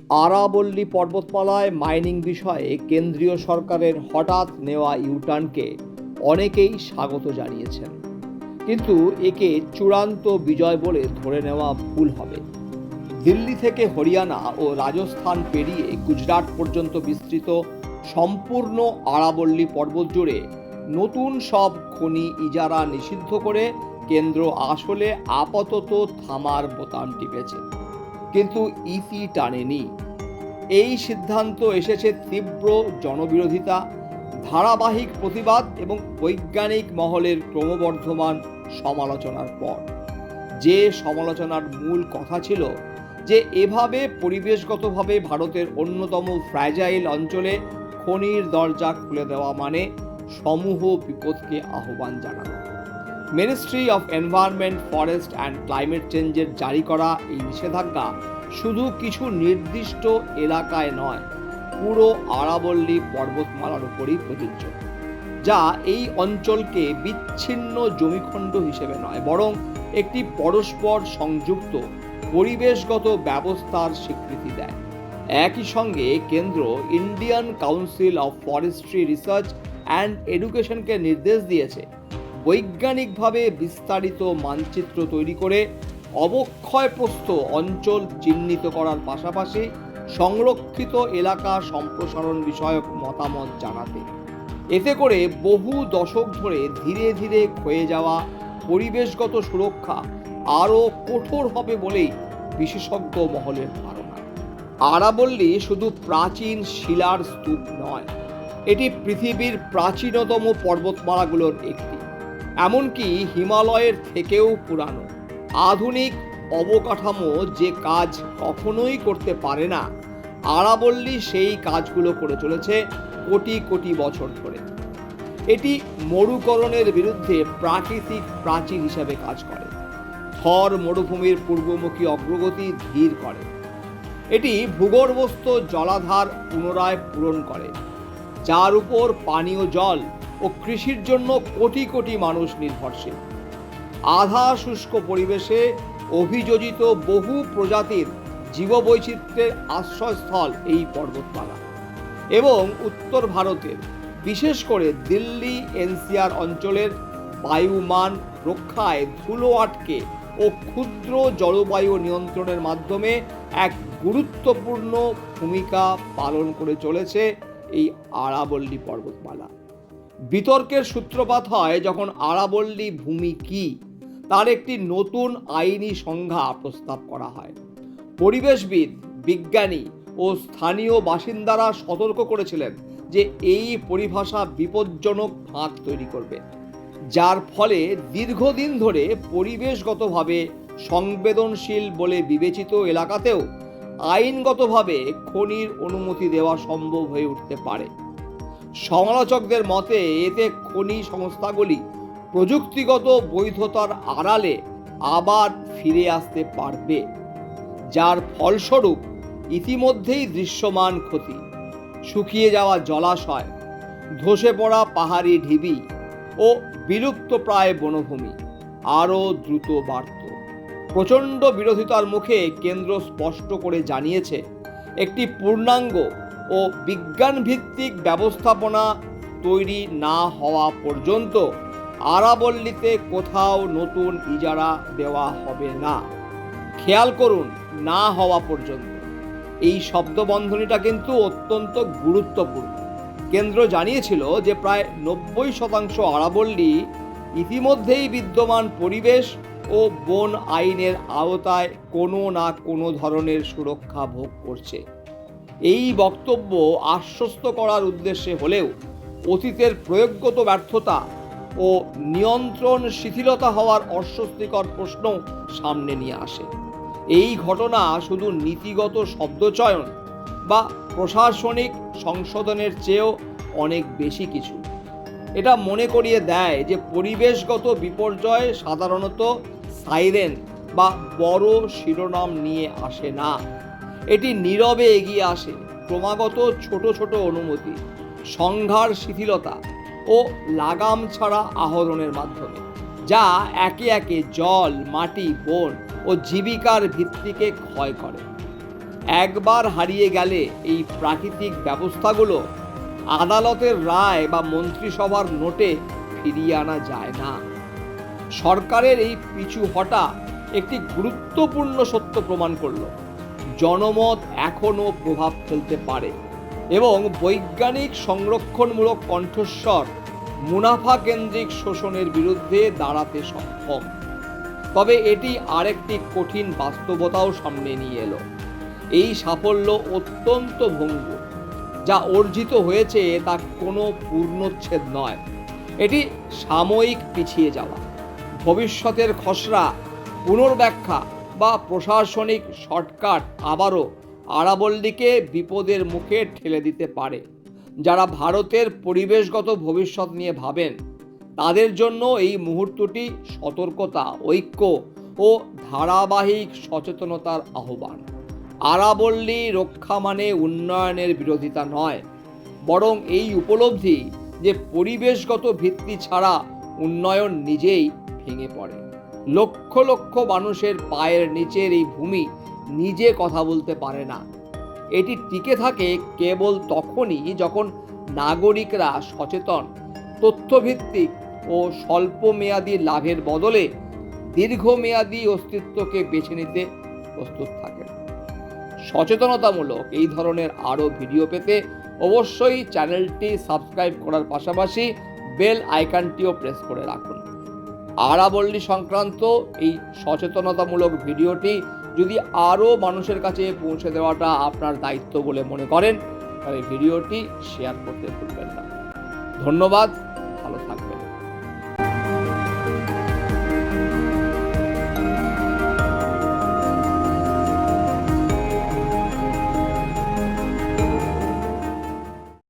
আরাবল্লী পর্বতমালায় mining বিষয়ে কেন্দ্রীয় সরকারের হঠাৎ নেওয়া ইউটার্নকে অনেকেই স্বাগত জানিয়েছেন, কিন্তু একে চূড়ান্ত বিজয় বলে ধরে নেওয়া ভুল হবে। দিল্লি থেকে হরিয়ানা ও রাজস্থান পেরিয়ে গুজরাট পর্যন্ত বিস্তৃত সম্পূর্ণ আরাবল্লী পর্বত জুড়ে নতুন সব খনি ইজারা নিষিদ্ধ করে কেন্দ্র আসলে আপাতত থামার বোতাম টিপেছে, কিন্তু ইতি টানেনি। এই সিদ্ধান্ত এসেছে তীব্র জনবিরোধিতা, ধারাবাহিক প্রতিবাদ এবং বৈজ্ঞানিক মহলের ক্রমবর্ধমান সমালোচনার পর। যে সমালোচনার মূল কথা ছিল যে এভাবে পরিবেশগতভাবে ভারতের অন্যতম ফ্র্যাজাইল অঞ্চলে খনির দরজা খুলে দেওয়া মানে সমূহ বিপদকে আহ্বান জানানো। Ministry of environment, forest and climate চেঞ্জের জারি করা এই নিষেধাজ্ঞা শুধু কিছু নির্দিষ্ট এলাকায় নয়, পুরো আরাবল্লী পর্বতমালার উপরই প্রযোজ্য, যা এই অঞ্চলকে বিচ্ছিন্ন জমিখণ্ড হিসেবে নয়, বরং একটি পরস্পর সংযুক্ত পরিবেশগত ব্যবস্থার স্বীকৃতি দেয়। একই সঙ্গে কেন্দ্র Indian Council of Forestry Research and এডুকেশনকে নির্দেশ দিয়েছে বৈজ্ঞানিকভাবে বিস্তারিত মানচিত্র তৈরি করে অবক্ষয়প্রস্ত অঞ্চল চিহ্নিত করার পাশাপাশি সংরক্ষিত এলাকা সম্প্রসারণ বিষয়ক মতামত জানাতে। এতে করে বহু দশক ধরে ধীরে ধীরে ক্ষয়ে যাওয়া পরিবেশগত সুরক্ষা আরও কঠোর হবে বলেই বিশেষজ্ঞ মহলের ধারণা। আরাবল্লী শুধু প্রাচীন শিলার স্তূপ নয়, এটি পৃথিবীর প্রাচীনতম পর্বতমালাগুলোর একটি, এমনকি হিমালয়ের থেকেও পুরানো। আধুনিক অবকাঠামো যে কাজ কখনোই করতে পারে না, আরাবল্লী সেই কাজগুলো করে চলেছে কোটি কোটি বছর ধরে। এটি মরুকরণের বিরুদ্ধে প্রাকৃতিক প্রাচীর হিসাবে কাজ করে, থর মরুভূমির পূর্বমুখী অগ্রগতি ধীর করে। এটি ভূগর্ভস্থ জলাধার পুনরায় পূরণ করে, যার উপর পানীয় জল ও কৃষির জন্য কোটি কোটি মানুষ নির্ভরশীল। আধা শুষ্ক পরিবেশে অভিযোজিত বহু প্রজাতির জীববৈচিত্র্যের আশ্রয়স্থল এই পর্বতমালা, এবং উত্তর ভারতের বিশেষ করে দিল্লি এনসিআর অঞ্চলের বায়ুমান রক্ষায় ধুলো আটকে ও ক্ষুদ্র জলবায়ু নিয়ন্ত্রণের মাধ্যমে এক গুরুত্বপূর্ণ ভূমিকা পালন করে চলেছে এই আরাবল্লী পর্বতমালা। বিতর্কের সূত্রপাত হয় যখন আরাবল্লী ভূমি কি তার একটি নতুন আইনি সংজ্ঞা প্রস্তাব করা হয়। পরিবেশবিদ, বিজ্ঞানী ও স্থানীয় বাসিন্দারা সতর্ক করেছিলেন যে এই পরিভাষা বিপজ্জনক ফাঁক তৈরি করবে, যার ফলে দীর্ঘদিন ধরে পরিবেশগতভাবে সংবেদনশীল বলে বিবেচিত এলাকাতেও আইনগতভাবে খনির অনুমতি দেওয়া সম্ভব হয়ে উঠতে পারে। সমালোচকদের মতে এতে খনি সংস্থাগুলি প্রযুক্তিগত বৈধতার আড়ালে আবার ফিরে আসতে পারবে, যার ফলস্বরূপ ইতিমধ্যেই দৃশ্যমান ক্ষতি, শুকিয়ে যাওয়া জলাশয়, ধসে পড়া পাহাড়ি ঢিবি ও বিলুপ্তপ্রায় বনভূমি আরও দ্রুত বাড়ত। প্রচণ্ড বিরোধিতার মুখে কেন্দ্র স্পষ্ট করে জানিয়েছে, একটি পূর্ণাঙ্গ ও বিজ্ঞানভিত্তিক ব্যবস্থাপনা তৈরি না হওয়া পর্যন্ত আরাবল্লীতে কোথাও নতুন ইজারা দেওয়া হবে না। খেয়াল করুন, না হওয়া পর্যন্ত। এই শব্দবন্ধনীটা কিন্তু অত্যন্ত গুরুত্বপূর্ণ। কেন্দ্র জানিয়েছিল যে প্রায় 90% আরাবল্লী ইতিমধ্যেই বিদ্যমান পরিবেশ ও বন আইনের আওতায় কোনো না কোনো ধরনের সুরক্ষা ভোগ করছে। এই বক্তব্য আশ্বস্ত করার উদ্দেশ্যে হলেও অতীতের প্রয়োগগত ব্যর্থতা ও নিয়ন্ত্রণ শিথিলতা হওয়ার অস্বস্তিকর প্রশ্ন সামনে নিয়ে আসে। এই ঘটনা শুধু নীতিগত শব্দচয়ন বা প্রশাসনিক সংশোধনের চেয়েও অনেক বেশি কিছু। এটা মনে করিয়ে দেয় যে পরিবেশগত বিপর্যয় সাধারণত সাইরেন বা বড় শিরোনাম নিয়ে আসে না, এটি নীরবে এগিয়ে আসে ক্রমাগত ছোট ছোট অনুমতি, সংঘার শিথিলতা ও লাগাম ছাড়া আহরণের মাধ্যমে, যা একে একে জল, মাটি, বন ও জীবিকার ভিত্তিকে ক্ষয় করে। একবার হারিয়ে গেলে এই প্রাকৃতিক ব্যবস্থাগুলো আদালতের রায় বা মন্ত্রিসভার নোটে ফিরিয়ে আনা যায় না। সরকারের এই পিছু হটা একটি গুরুত্বপূর্ণ সত্য প্রমাণ করল, জনমত এখনও প্রভাব ফেলতে পারে এবং বৈজ্ঞানিক সংরক্ষণমূলক কণ্ঠস্বর মুনাফা কেন্দ্রিক শোষণের বিরুদ্ধে দাঁড়াতে সক্ষম। তবে এটি আরেকটি কঠিন বাস্তবতাও সামনে নিয়ে এলো। এই সাফল্য অত্যন্ত ভঙ্গুর। যা অর্জিত হয়েছে তা কোনো পূর্ণচ্ছেদ নয়, এটি সাময়িক পিছিয়ে যাওয়া। ভবিষ্যতের খসড়া, পুনর্ব্যাখ্যা বা প্রশাসনিক শর্টকাট আবারও আরাবল্লীকে বিপদের মুখে ঠেলে দিতে পারে। যারা ভারতের পরিবেশগত ভবিষ্যৎ নিয়ে ভাবেন তাদের জন্য এই মুহূর্তটি সতর্কতা, ঐক্য ও ধারাবাহিক সচেতনতার আহ্বান। আরাবল্লী রক্ষা মানে উন্নয়নের বিরোধিতা নয়, বরং এই উপলব্ধি যে পরিবেশগত ভিত্তি ছাড়া উন্নয়ন নিজেই ভেঙে পড়ে। লক্ষ লক্ষ মানুষের পায়ের নিচের এই ভূমি নিজে কথা বলতে পারে না। এটি টিকে থাকে কেবল তখনই যখন নাগরিকরা সচেতন, তথ্যভিত্তিক ও স্বল্পমেয়াদী লাভের বদলে দীর্ঘমেয়াদী অস্তিত্বকে বেছে নিতে প্রস্তুত থাকেন। সচেতনতামূলক এই ধরনের আরও ভিডিও পেতে অবশ্যই চ্যানেলটি সাবস্ক্রাইব করার পাশাপাশি বেল আইকনটিও প্রেস করে রাখুন। আরাবল্লী সংক্রান্ত এই সচেতনতামূলক ভিডিওটি যদি আরও মানুষের কাছে পৌঁছে দেওয়াটা আপনার দায়িত্ব বলে মনে করেন তাহলে ভিডিওটি শেয়ার করতে ভুলবেন না। ধন্যবাদ, ভালো থাকবেন।